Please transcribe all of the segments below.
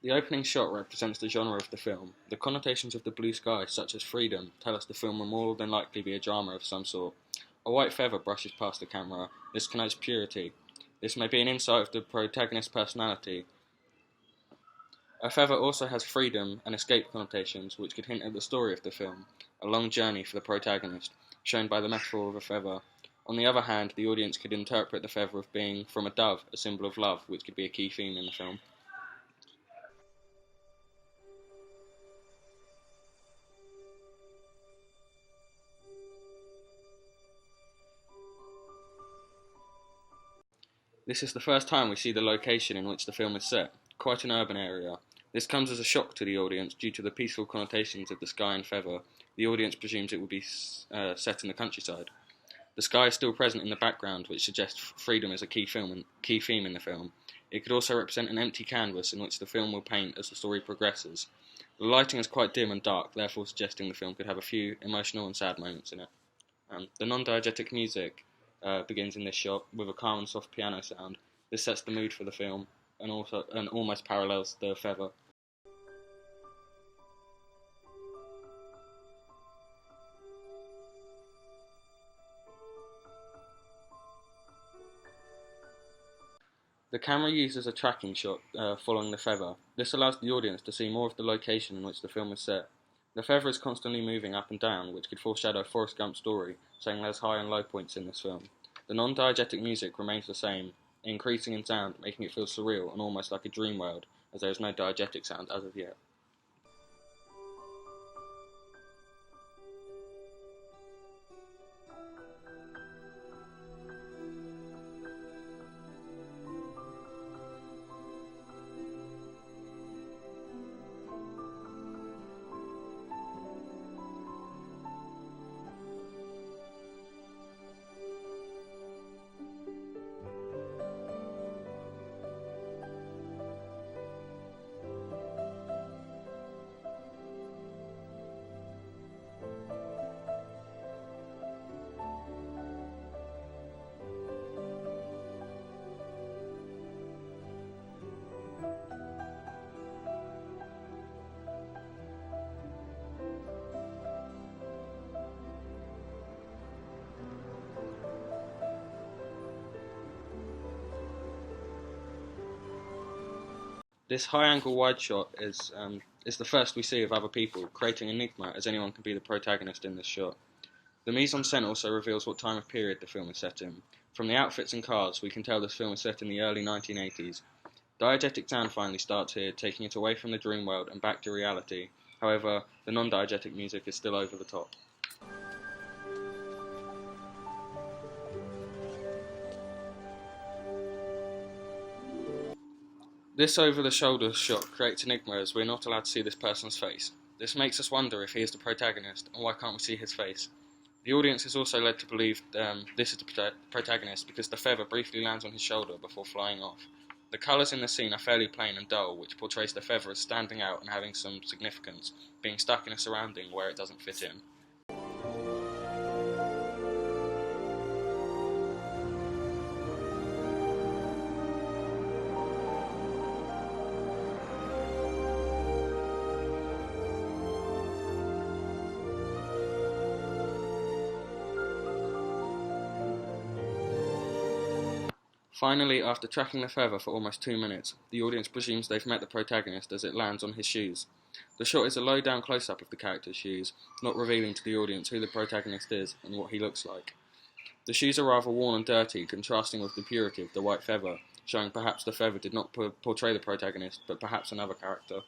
The opening shot represents the genre of the film. The connotations of the blue sky, such as freedom, tell us the film will more than likely be a drama of some sort. A white feather brushes past the camera. This connotes purity. This may be an insight of the protagonist's personality. A feather also has freedom and escape connotations, which could hint at the story of the film, a long journey for the protagonist, shown by the metaphor of a feather. On the other hand, the audience could interpret the feather of being from a dove, a symbol of love, which could be a key theme in the film. This is the first time we see the location in which the film is set, quite an urban area. This comes as a shock to the audience due to the peaceful connotations of the sky and feather. The audience presumes it will be set in the countryside. The sky is still present in the background, which suggests freedom is a key theme in the film. It could also represent an empty canvas in which the film will paint as the story progresses. The lighting is quite dim and dark, therefore suggesting the film could have a few emotional and sad moments in it. The non-diegetic music begins in this shot with a calm and soft piano sound. This sets the mood for the film and almost parallels the feather. The camera uses a tracking shot following the feather. This allows the audience to see more of the location in which the film is set. The feather is constantly moving up and down, which could foreshadow Forrest Gump's story, saying there's high and low points in this film. The non-diegetic music remains the same, increasing in sound, making it feel surreal and almost like a dream world, as there is no diegetic sound as of yet. This high-angle wide shot is the first we see of other people, creating enigma as anyone can be the protagonist in this shot. The mise-en-scène also reveals what time of period the film is set in. From the outfits and cars, we can tell this film is set in the early 1980s. Diegetic sound finally starts here, taking it away from the dream world and back to reality. However, the non-diegetic music is still over the top. This over-the-shoulder shot creates enigma as we're not allowed to see this person's face. This makes us wonder if he is the protagonist, and why can't we see his face? The audience is also led to believe this is the protagonist because the feather briefly lands on his shoulder before flying off. The colours in the scene are fairly plain and dull, which portrays the feather as standing out and having some significance, being stuck in a surrounding where it doesn't fit in. Finally, after tracking the feather for almost 2 minutes, the audience presumes they've met the protagonist as it lands on his shoes. The shot is a low-down close-up of the character's shoes, not revealing to the audience who the protagonist is and what he looks like. The shoes are rather worn and dirty, contrasting with the purity of the white feather, showing perhaps the feather did not portray the protagonist, but perhaps another character.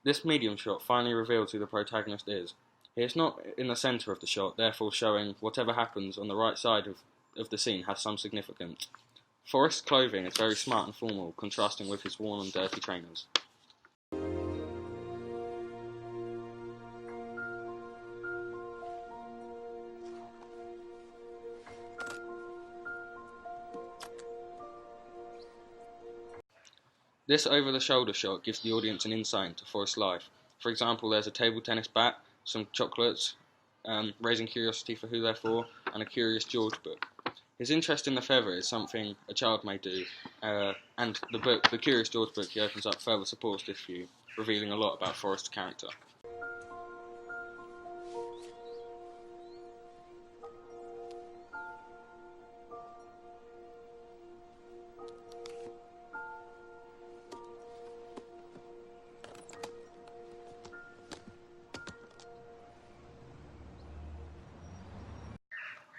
This medium shot finally reveals who the protagonist is. He is not in the centre of the shot, therefore showing whatever happens on the right side of the scene has some significance. Forrest's clothing is very smart and formal, contrasting with his worn and dirty trainers. This over-the-shoulder shot gives the audience an insight into Forrest's life. For example, there's a table tennis bat, some chocolates, raising curiosity for who they're for, and a Curious George book. His interest in the feather is something a child may do, and the Curious George book, he opens up further supports this view, revealing a lot about Forrest's character.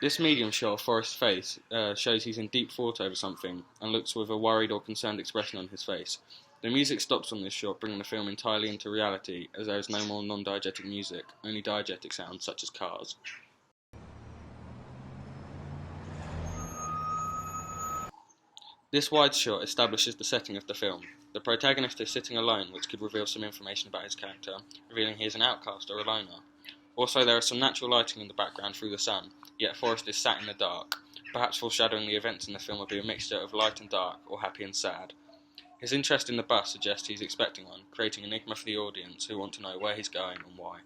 This medium shot of Forrest's face shows he's in deep thought over something and looks with a worried or concerned expression on his face. The music stops on this shot, bringing the film entirely into reality, as there is no more non-diegetic music, only diegetic sounds such as cars. This wide shot establishes the setting of the film. The protagonist is sitting alone, which could reveal some information about his character, revealing he is an outcast or a loner. Also, there is some natural lighting in the background through the sun, yet Forrest is sat in the dark, perhaps foreshadowing the events in the film will be a mixture of light and dark, or happy and sad. His interest in the bus suggests he's expecting one, creating an enigma for the audience who want to know where he's going and why.